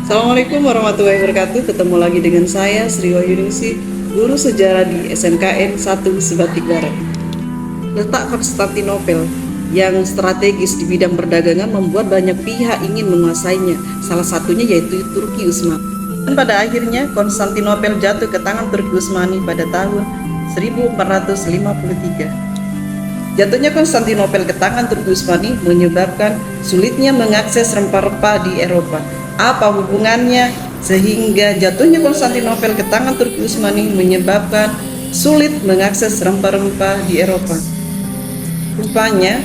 Assalamualaikum warahmatullahi wabarakatuh. Ketemu lagi dengan saya Sri Wahyuningsih, guru sejarah di SMKN 1 Sebatik Barat. Letak Konstantinopel yang strategis di bidang perdagangan membuat banyak pihak ingin menguasainya. Salah satunya yaitu Turki Utsmani. Dan pada akhirnya Konstantinopel jatuh ke tangan Turki Utsmani pada tahun 1453. Jatuhnya Konstantinopel ke tangan Turki Utsmani menyebabkan sulitnya mengakses rempah-rempah di Eropa. Apa hubungannya sehingga jatuhnya Konstantinopel ke tangan Turki Utsmani menyebabkan sulit mengakses rempah-rempah di Eropa? Rupanya,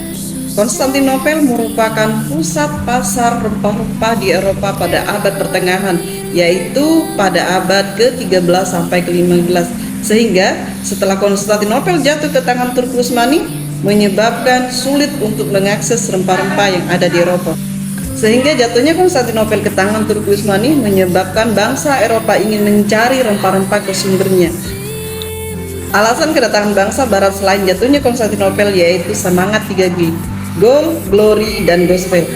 Konstantinopel merupakan pusat pasar rempah-rempah di Eropa pada abad pertengahan, yaitu pada abad ke-13 sampai ke-15. Sehingga setelah Konstantinopel jatuh ke tangan Turki Utsmani, menyebabkan sulit untuk mengakses rempah-rempah yang ada di Eropa. Sehingga jatuhnya Konstantinopel ke tangan Turki Utsmani menyebabkan bangsa Eropa ingin mencari rempah-rempah ke sumbernya. Alasan kedatangan bangsa Barat selain jatuhnya Konstantinopel yaitu semangat 3G, Gold, Glory, dan Gospel.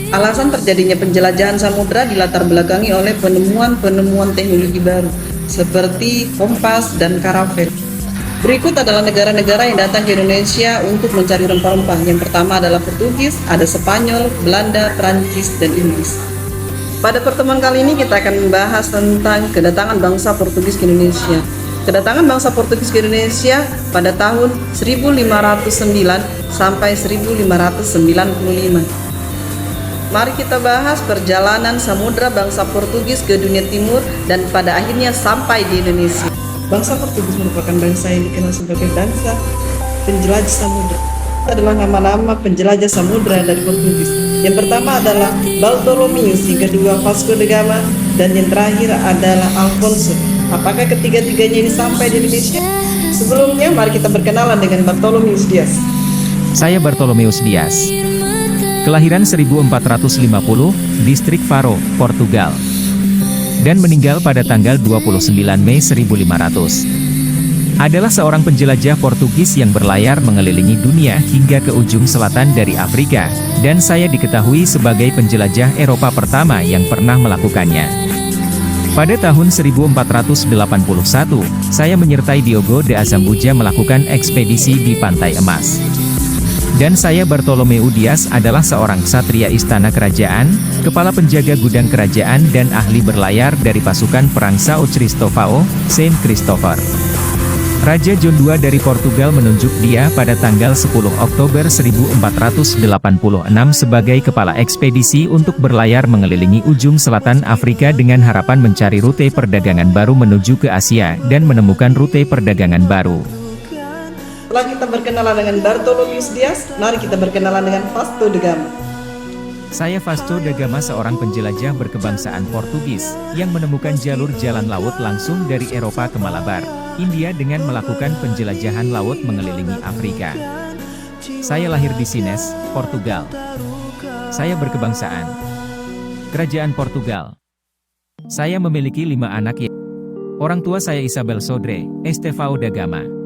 Alasan terjadinya penjelajahan samudra dilatar belakangi oleh penemuan-penemuan teknologi baru seperti kompas dan karavel. Berikut adalah negara-negara yang datang ke Indonesia untuk mencari rempah-rempah. Yang pertama adalah Portugis, ada Spanyol, Belanda, Prancis, dan Inggris. Pada pertemuan kali ini kita akan membahas tentang kedatangan bangsa Portugis ke Indonesia. Kedatangan bangsa Portugis ke Indonesia pada tahun 1509 sampai 1595. Mari kita bahas perjalanan samudra bangsa Portugis ke dunia timur dan pada akhirnya sampai di Indonesia. Bangsa Portugis merupakan bangsa yang dikenal sebagai bangsa penjelajah samudra. Itu adalah nama-nama penjelajah samudra dari Portugis. Yang pertama adalah Bartolomeus, yang kedua Vasco da Gama, dan yang terakhir adalah Alfonso. Apakah ketiga-tiganya ini sampai di Indonesia? Sebelumnya, mari kita berkenalan dengan Bartolomeus Dias. Saya Bartolomeus Dias. Kelahiran 1450, distrik Faro, Portugal. Dan meninggal pada tanggal 29 Mei 1500. Adalah seorang penjelajah Portugis yang berlayar mengelilingi dunia hingga ke ujung selatan dari Afrika, dan saya diketahui sebagai penjelajah Eropa pertama yang pernah melakukannya. Pada tahun 1481, saya menyertai Diogo de Azambuja melakukan ekspedisi di Pantai Emas. Dan saya Bartolomeu Dias adalah seorang ksatria istana kerajaan, kepala penjaga gudang kerajaan dan ahli berlayar dari pasukan perang Sao Cristofao, Saint Christopher. Raja John II dari Portugal menunjuk dia pada tanggal 10 Oktober 1486 sebagai kepala ekspedisi untuk berlayar mengelilingi ujung selatan Afrika dengan harapan mencari rute perdagangan baru menuju ke Asia dan menemukan rute perdagangan baru. Setelah kita berkenalan dengan Bartolomeus Dias, mari kita berkenalan dengan Vasco da Gama. Saya Vasco da Gama, seorang penjelajah berkebangsaan Portugis, yang menemukan jalur jalan laut langsung dari Eropa ke Malabar, India dengan melakukan penjelajahan laut mengelilingi Afrika. Saya lahir di Sines, Portugal. Saya berkebangsaan Kerajaan Portugal. Saya memiliki 5 anak. Orang tua saya Isabel Sodre, Estevão da Gama.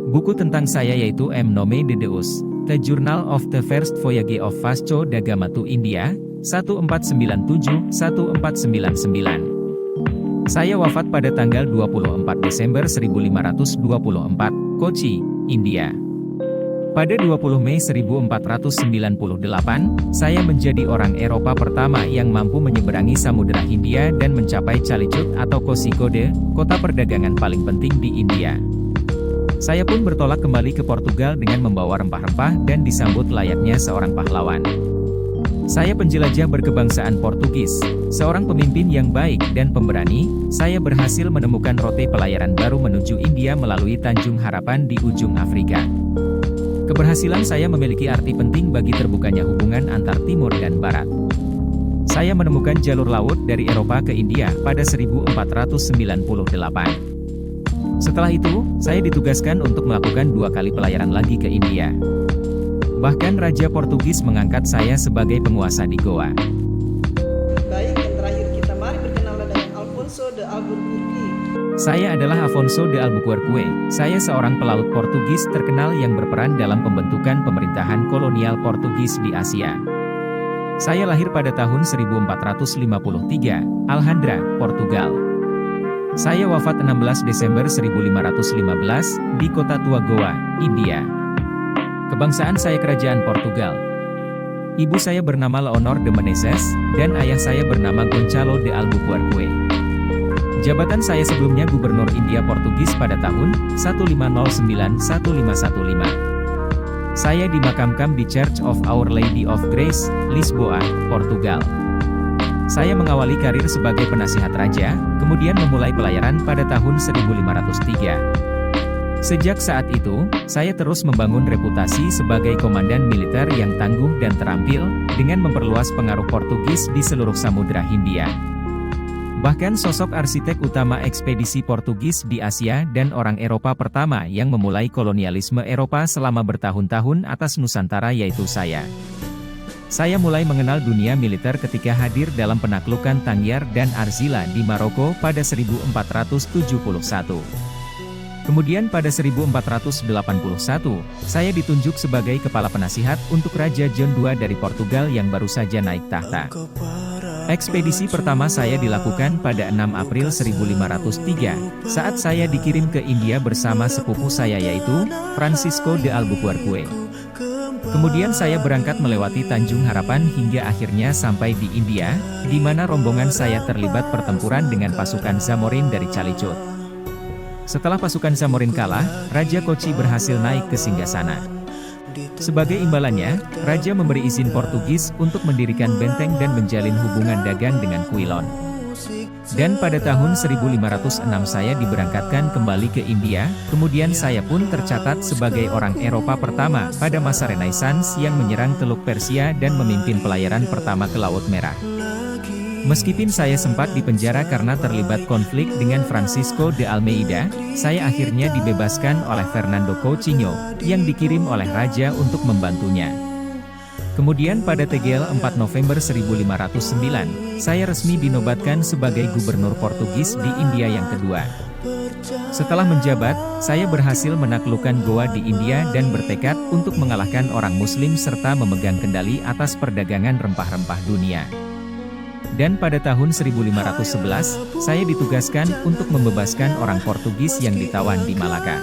Buku tentang saya yaitu M. Nome de Deus, The Journal of the First Voyage of Vasco da Gama to India, 1497-1499. Saya wafat pada tanggal 24 Desember 1524, Kochi, India. Pada 20 Mei 1498, saya menjadi orang Eropa pertama yang mampu menyeberangi Samudra Hindia dan mencapai Calicut atau Kozhikode, kota perdagangan paling penting di India. Saya pun bertolak kembali ke Portugal dengan membawa rempah-rempah dan disambut layaknya seorang pahlawan. Saya penjelajah berkebangsaan Portugis, seorang pemimpin yang baik dan pemberani. Saya berhasil menemukan rute pelayaran baru menuju India melalui Tanjung Harapan di ujung Afrika. Keberhasilan saya memiliki arti penting bagi terbukanya hubungan antar Timur dan Barat. Saya menemukan jalur laut dari Eropa ke India pada 1498. Setelah itu, saya ditugaskan untuk melakukan 2 kali pelayaran lagi ke India. Bahkan Raja Portugis mengangkat saya sebagai penguasa di Goa. Baik, yang terakhir kita mari berkenalan dengan Alfonso de Albuquerque. Saya adalah Afonso de Albuquerque. Saya seorang pelaut Portugis terkenal yang berperan dalam pembentukan pemerintahan kolonial Portugis di Asia. Saya lahir pada tahun 1453, Alhandra, Portugal. Saya wafat 16 Desember 1515, di kota tua Goa, India. Kebangsaan saya Kerajaan Portugal. Ibu saya bernama Leonor de Menezes, dan ayah saya bernama Gonçalo de Albuquerque. Jabatan saya sebelumnya Gubernur India Portugis pada tahun 1509-1515. Saya dimakamkan di Church of Our Lady of Grace, Lisboa, Portugal. Saya mengawali karir sebagai penasihat raja, kemudian memulai pelayaran pada tahun 1503. Sejak saat itu, saya terus membangun reputasi sebagai komandan militer yang tangguh dan terampil, dengan memperluas pengaruh Portugis di seluruh Samudra Hindia. Bahkan sosok arsitek utama ekspedisi Portugis di Asia dan orang Eropa pertama yang memulai kolonialisme Eropa selama bertahun-tahun atas Nusantara yaitu saya. Saya mulai mengenal dunia militer ketika hadir dalam penaklukan Tangier dan Arzila di Maroko pada 1471. Kemudian pada 1481, saya ditunjuk sebagai kepala penasihat untuk Raja John II dari Portugal yang baru saja naik tahta. Ekspedisi pertama saya dilakukan pada 6 April 1503, saat saya dikirim ke India bersama sepupu saya yaitu Francisco de Albuquerque. Kemudian saya berangkat melewati Tanjung Harapan hingga akhirnya sampai di India, di mana rombongan saya terlibat pertempuran dengan pasukan Zamorin dari Calicut. Setelah pasukan Zamorin kalah, Raja Kochi berhasil naik ke Singgasana. Sebagai imbalannya, Raja memberi izin Portugis untuk mendirikan benteng dan menjalin hubungan dagang dengan Quilon. Dan pada tahun 1506 saya diberangkatkan kembali ke India, kemudian saya pun tercatat sebagai orang Eropa pertama pada masa Renaissance yang menyerang Teluk Persia dan memimpin pelayaran pertama ke Laut Merah. Meskipun saya sempat dipenjara karena terlibat konflik dengan Francisco de Almeida, saya akhirnya dibebaskan oleh Fernando Coutinho, yang dikirim oleh Raja untuk membantunya. Kemudian pada tanggal 4 November 1509, saya resmi dinobatkan sebagai Gubernur Portugis di India yang kedua. Setelah menjabat, saya berhasil menaklukkan Goa di India dan bertekad untuk mengalahkan orang Muslim serta memegang kendali atas perdagangan rempah-rempah dunia. Dan pada tahun 1511, saya ditugaskan untuk membebaskan orang Portugis yang ditawan di Malaka.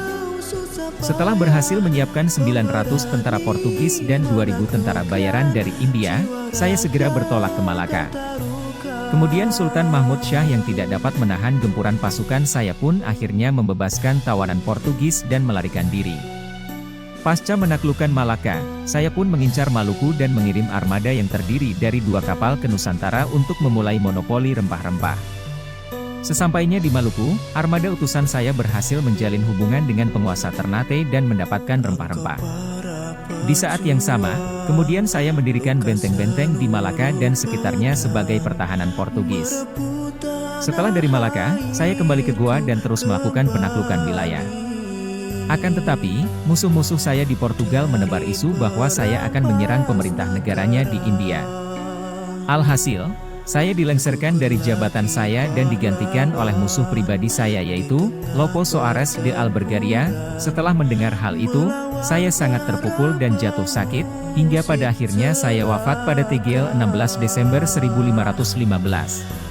Setelah berhasil menyiapkan 900 tentara Portugis dan 2.000 tentara bayaran dari India, saya segera bertolak ke Malaka. Kemudian Sultan Mahmud Shah yang tidak dapat menahan gempuran pasukan saya pun akhirnya membebaskan tawanan Portugis dan melarikan diri. Pasca menaklukkan Malaka, saya pun mengincar Maluku dan mengirim armada yang terdiri dari 2 kapal ke Nusantara untuk memulai monopoli rempah-rempah. Sesampainya di Maluku, armada utusan saya berhasil menjalin hubungan dengan penguasa Ternate dan mendapatkan rempah-rempah. Di saat yang sama, kemudian saya mendirikan benteng-benteng di Malaka dan sekitarnya sebagai pertahanan Portugis. Setelah dari Malaka, saya kembali ke Goa dan terus melakukan penaklukan wilayah. Akan tetapi, musuh-musuh saya di Portugal menebar isu bahwa saya akan menyerang pemerintah negaranya di India. Alhasil, saya dilengsarkan dari jabatan saya dan digantikan oleh musuh pribadi saya yaitu Lopo Soares de Albergaria. Setelah mendengar hal itu, saya sangat terpukul dan jatuh sakit, hingga pada akhirnya saya wafat pada tanggal 16 Desember 1515.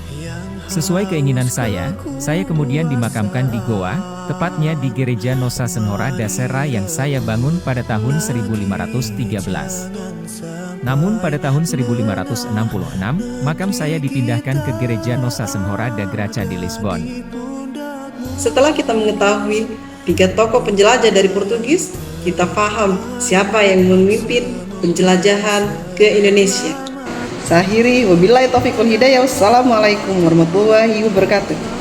Sesuai keinginan saya kemudian dimakamkan di Goa, tepatnya di Gereja Nosa Senhora da Serra yang saya bangun pada tahun 1513. Namun pada tahun 1566, makam saya dipindahkan ke Gereja Nosa Senhora da Graça di Lisbon. Setelah kita mengetahui 3 tokoh penjelajah dari Portugis, kita paham siapa yang memimpin penjelajahan ke Indonesia. Saya akhiri, wabillahi taufiq wal hidayah. Wassalamualaikum warahmatullahi wabarakatuh.